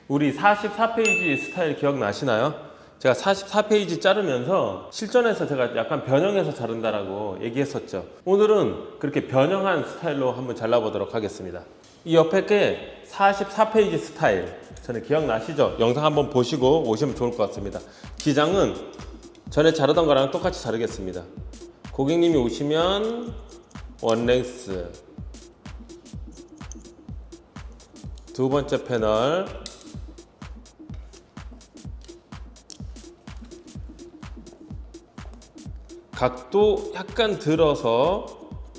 우리 44페이지 스타일 기억나시나요? 제가 44페이지 자르면서 실전에서 제가 약간 변형해서 자른다라고 얘기했었죠. 오늘은 그렇게 변형한 스타일로 한번 잘라보도록 하겠습니다. 이 옆에 게 44페이지 스타일, 저는 기억나시죠? 영상 한번 보시고 오시면 좋을 것 같습니다. 기장은 전에 자르던 거랑 똑같이 자르겠습니다. 고객님이 오시면 원랭스, 두 번째 패널, 각도 약간 들어서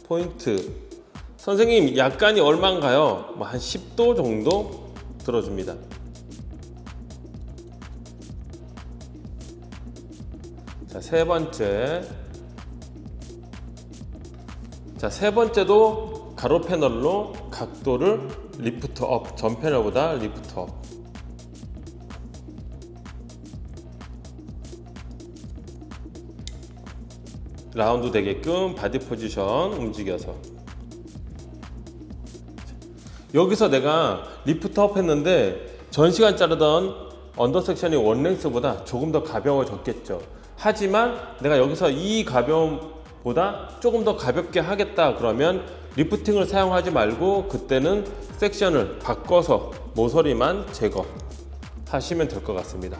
포인트, 선생님 약간이 얼마인가요? 뭐 한 10도 정도 들어줍니다. 자, 세 번째도 가로 패널로 각도를 리프트 업, 전 패널보다 리프트 업. 라운드 되게끔 바디 포지션 움직여서, 여기서 내가 리프트 업 했는데 전 시간 자르던 언더 섹션이 원랭스보다 조금 더 가벼워졌겠죠. 하지만 내가 여기서 이 가벼움보다 조금 더 가볍게 하겠다 그러면 리프팅을 사용하지 말고 그때는 섹션을 바꿔서 모서리만 제거하시면 될 것 같습니다.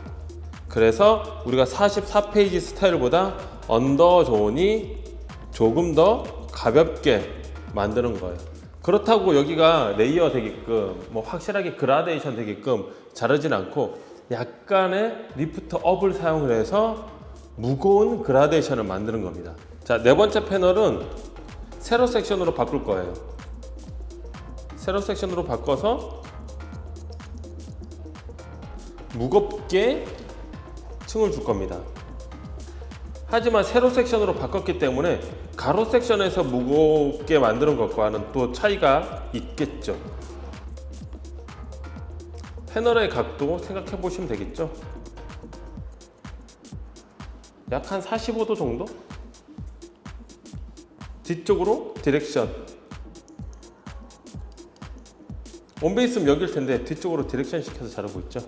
그래서 우리가 44페이지 스타일보다 언더 존이 조금 더 가볍게 만드는 거예요. 그렇다고 여기가 레이어 되게끔 뭐 확실하게 그라데이션 되게끔 자르진 않고 약간의 리프트 업을 사용을 해서 무거운 그라데이션을 만드는 겁니다. 자, 네 번째 패널은 세로 섹션으로 바꿀 거예요. 세로 섹션으로 바꿔서 무겁게 층을 줄 겁니다. 하지만 세로 섹션으로 바꿨기 때문에 가로 섹션에서 무겁게 만드는 것과는 또 차이가 있겠죠. 패널의 각도 생각해 보시면 되겠죠. 약 한 45도 정도? 뒤쪽으로 디렉션, 원베이스는 여기일 텐데 뒤쪽으로 디렉션 시켜서 자르고 있죠.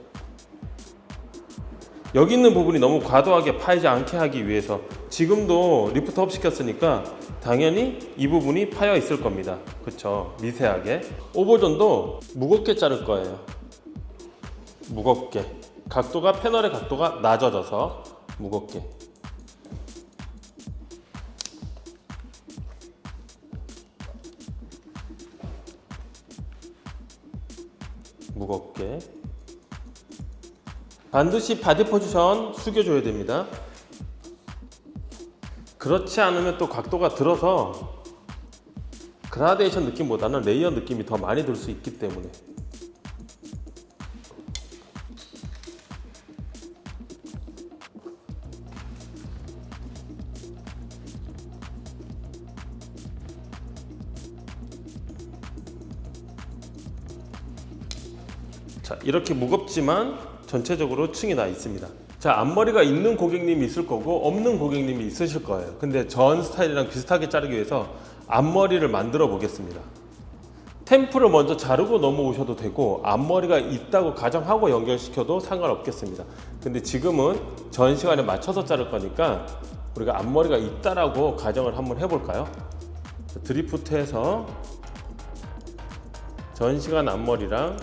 여기 있는 부분이 너무 과도하게 파이지 않게 하기 위해서 지금도 리프트 업 시켰으니까 당연히 이 부분이 파여 있을 겁니다. 그쵸? 미세하게. 오버존도 무겁게 자를 거예요. 무겁게. 각도가, 패널의 각도가 낮아져서 무겁게. 무겁게. 반드시 바디 포지션 숙여줘야 됩니다. 그렇지 않으면 또 각도가 들어서 그라데이션 느낌보다는 레이어 느낌이 더 많이 들 수 있기 때문에. 자, 이렇게 무겁지만 전체적으로 층이 나 있습니다. 자, 앞머리가 있는 고객님이 있을 거고 없는 고객님이 있으실 거예요. 근데 전 스타일이랑 비슷하게 자르기 위해서 앞머리를 만들어 보겠습니다. 템플을 먼저 자르고 넘어오셔도 되고 앞머리가 있다고 가정하고 연결시켜도 상관없겠습니다. 근데 지금은 전 시간에 맞춰서 자를 거니까 우리가 앞머리가 있다라고 가정을 한번 해볼까요? 드리프트해서 전 시간 앞머리랑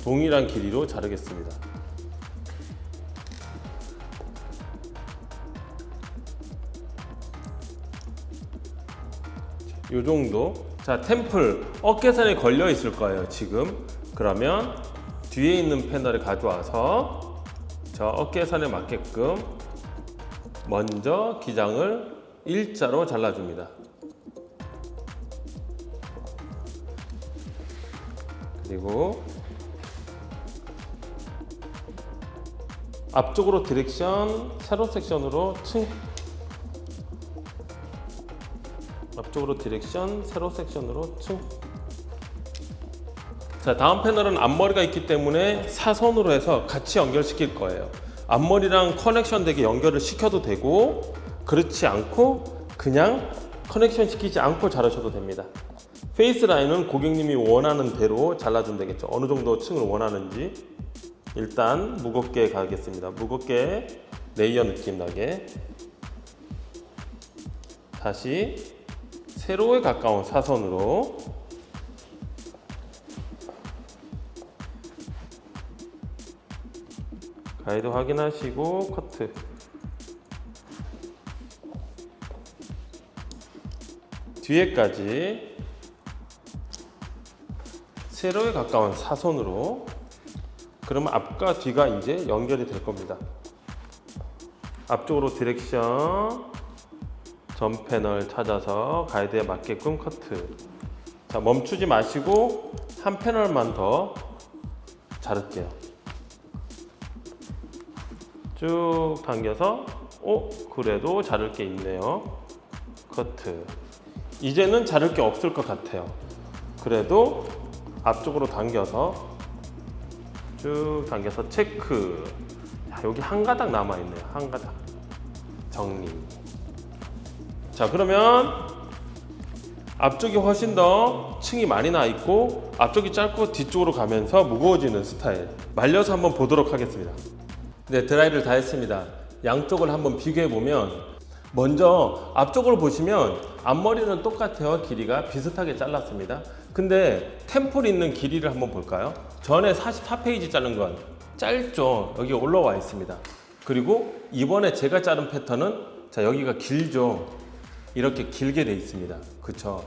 동일한 길이로 자르겠습니다. 요 정도. 자, 템플 어깨선에 걸려 있을 거예요 지금. 그러면 뒤에 있는 패널을 가져와서 저 어깨선에 맞게끔 먼저 기장을 일자로 잘라줍니다. 그리고 앞쪽으로 디렉션, 세로 섹션으로 층, 앞쪽으로 디렉션, 세로 섹션으로 층. 자, 다음 패널은 앞머리가 있기 때문에 사선으로 해서 같이 연결시킬 거예요. 앞머리랑 커넥션 되게 연결을 시켜도 되고 그렇지 않고 그냥 커넥션 시키지 않고 자르셔도 됩니다. 페이스 라인은 고객님이 원하는 대로 잘라주면 되겠죠. 어느 정도 층을 원하는지. 일단 무겁게 가겠습니다. 무겁게 레이어 느낌 나게. 다시 세로에 가까운 사선으로 가이드 확인하시고 커트. 뒤에까지 세로에 가까운 사선으로. 그러면 앞과 뒤가 이제 연결이 될 겁니다. 앞쪽으로 디렉션 전 패널 찾아서 가이드에 맞게끔 커트. 자, 멈추지 마시고 한 패널만 더 자를게요. 쭉 당겨서 그래도 자를 게 있네요. 커트. 이제는 자를 게 없을 것 같아요. 그래도 앞쪽으로 당겨서 쭉 당겨서 체크. 자, 여기 한 가닥 남아 있네요. 한 가닥 정리. 자, 그러면 앞쪽이 훨씬 더 층이 많이 나 있고 앞쪽이 짧고 뒤쪽으로 가면서 무거워지는 스타일 말려서 한번 보도록 하겠습니다. 네, 드라이를 다 했습니다. 양쪽을 한번 비교해 보면 먼저 앞쪽을 보시면 앞머리는 똑같아요. 길이가 비슷하게 잘랐습니다. 근데 템플 있는 길이를 한번 볼까요? 전에 44페이지 자른 건 짧죠. 여기 올라와 있습니다. 그리고 이번에 제가 자른 패턴은 자, 여기가 길죠. 이렇게 길게 돼 있습니다. 그쵸?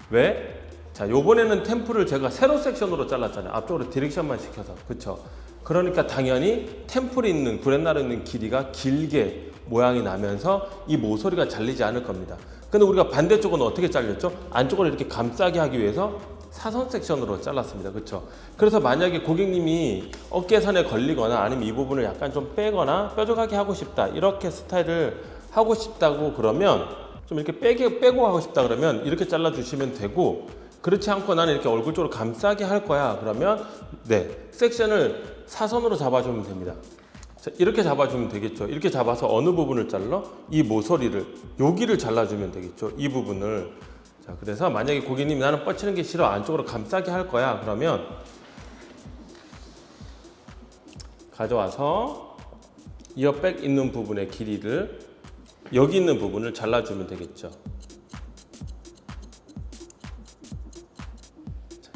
왜? 자, 요번에는 템플을 제가 세로 섹션으로 잘랐잖아요. 앞쪽으로 디렉션만 시켜서. 그쵸? 그러니까 당연히 템플이 있는 구렛나루 있는 길이가 길게 모양이 나면서 이 모서리가 잘리지 않을 겁니다. 근데 우리가 반대쪽은 어떻게 잘렸죠? 안쪽을 이렇게 감싸게 하기 위해서 사선 섹션으로 잘랐습니다. 그쵸? 그래서 만약에 고객님이 어깨선에 걸리거나 아니면 이 부분을 약간 좀 빼거나 뾰족하게 하고 싶다, 이렇게 스타일을 하고 싶다고 그러면 좀 이렇게 빼고 하고 싶다 그러면 이렇게 잘라 주시면 되고, 그렇지 않고 나는 이렇게 얼굴 쪽으로 감싸게 할 거야 그러면 네, 섹션을 사선으로 잡아주면 됩니다. 자, 이렇게 잡아주면 되겠죠. 이렇게 잡아서 어느 부분을 잘라? 이 모서리를, 여기를 잘라주면 되겠죠. 이 부분을. 자, 그래서 만약에 고객님이 나는 뻗치는 게 싫어, 안쪽으로 감싸게 할 거야 그러면 가져와서 이어백 있는 부분의 길이를, 여기 있는 부분을 잘라주면 되겠죠.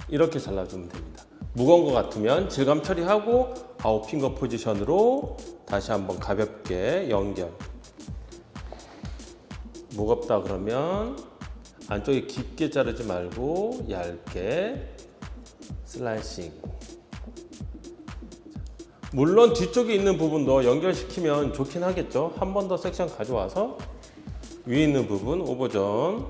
이렇게 잘라주면 됩니다. 무거운 것 같으면 질감 처리하고 아웃핑거 포지션으로 다시 한번 가볍게 연결. 무겁다 그러면 안쪽에 깊게 자르지 말고 얇게 슬라이싱. 물론 뒤쪽에 있는 부분도 연결시키면 좋긴 하겠죠. 한 번 더 섹션 가져와서 위에 있는 부분 오버전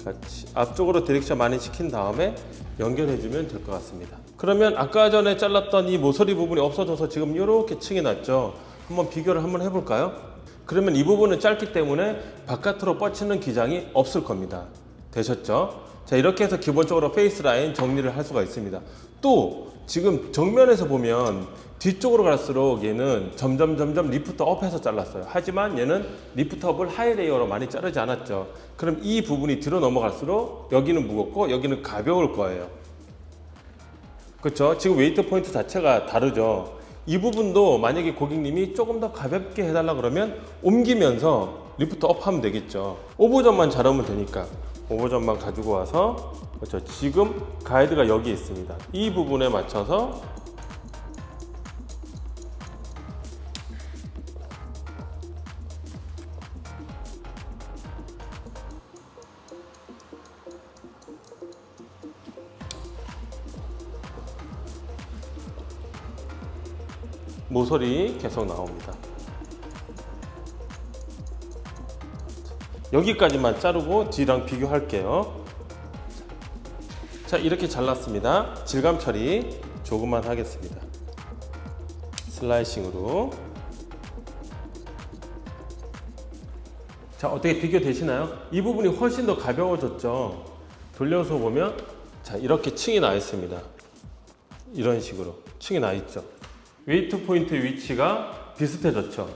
같이 앞쪽으로 디렉션 많이 시킨 다음에 연결해주면 될 것 같습니다. 그러면 아까 전에 잘랐던 이 모서리 부분이 없어져서 지금 이렇게 층이 났죠. 한번 비교를 한번 해볼까요? 그러면 이 부분은 짧기 때문에 바깥으로 뻗치는 기장이 없을 겁니다. 되셨죠? 자, 이렇게 해서 기본적으로 페이스 라인 정리를 할 수가 있습니다. 또 지금 정면에서 보면 뒤쪽으로 갈수록 얘는 점점 리프트 업해서 잘랐어요. 하지만 얘는 리프트 업을 하이 레이어로 많이 자르지 않았죠. 그럼 이 부분이 뒤로 넘어갈수록 여기는 무겁고 여기는 가벼울 거예요. 그렇죠? 지금 웨이트 포인트 자체가 다르죠. 이 부분도 만약에 고객님이 조금 더 가볍게 해달라 그러면 옮기면서 리프트 업 하면 되겠죠. 오버전만 자르면 되니까 오버전만 가지고 와서, 그렇죠? 지금 가이드가 여기 있습니다. 이 부분에 맞춰서 모서리 계속 나옵니다. 여기까지만 자르고 뒤랑 비교할게요. 자, 이렇게 잘랐습니다. 질감 처리 조금만 하겠습니다. 슬라이싱으로. 자, 어떻게 비교되시나요? 이 부분이 훨씬 더 가벼워졌죠. 돌려서 보면 자, 이렇게 층이 나 있습니다. 이런 식으로 층이 나 있죠. 웨이트 포인트 위치가 비슷해졌죠.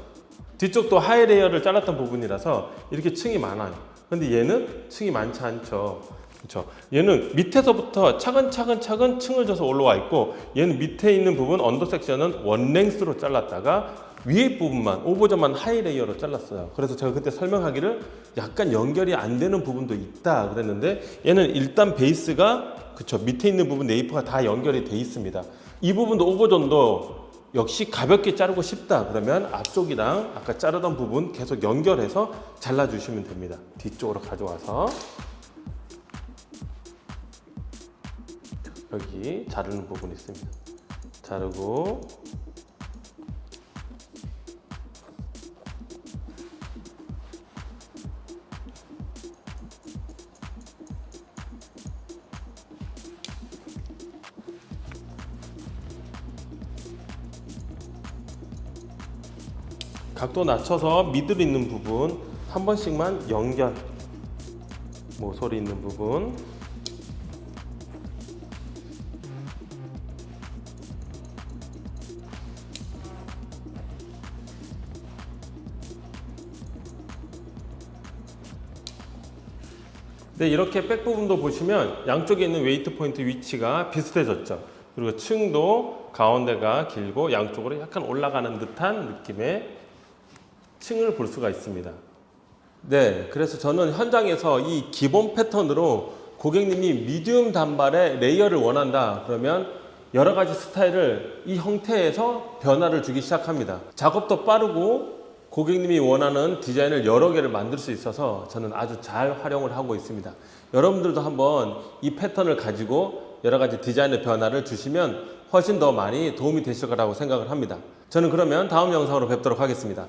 뒤쪽도 하이 레이어를 잘랐던 부분이라서 이렇게 층이 많아요. 근데 얘는 층이 많지 않죠. 그렇죠. 얘는 밑에서부터 차근차근 층을 져서 올라와 있고, 얘는 밑에 있는 부분 언더 섹션은 원랭스로 잘랐다가 위에 부분만 오버점만 하이 레이어로 잘랐어요. 그래서 제가 그때 설명하기를 약간 연결이 안 되는 부분도 있다 그랬는데, 얘는 일단 베이스가 그쵸, 밑에 있는 부분 네이프가 다 연결이 돼 있습니다. 이 부분도 오버점도 역시 가볍게 자르고 싶다 그러면 앞쪽이랑 아까 자르던 부분 계속 연결해서 잘라주시면 됩니다. 뒤쪽으로 가져와서 여기 자르는 부분이 있습니다. 자르고 각도 낮춰서 미들 있는 부분 한 번씩만 연결, 모서리 있는 부분 네, 이렇게 백 부분도 보시면 양쪽에 있는 웨이트 포인트 위치가 비슷해졌죠. 그리고 층도 가운데가 길고 양쪽으로 약간 올라가는 듯한 느낌의 층을 볼 수가 있습니다. 네, 그래서 저는 현장에서 이 기본 패턴으로 고객님이 미디움 단발의 레이어를 원한다 그러면 여러 가지 스타일을 이 형태에서 변화를 주기 시작합니다. 작업도 빠르고 고객님이 원하는 디자인을 여러 개를 만들 수 있어서 저는 아주 잘 활용을 하고 있습니다. 여러분들도 한번 이 패턴을 가지고 여러 가지 디자인의 변화를 주시면 훨씬 더 많이 도움이 되실 거라고 생각을 합니다. 저는 그러면 다음 영상으로 뵙도록 하겠습니다.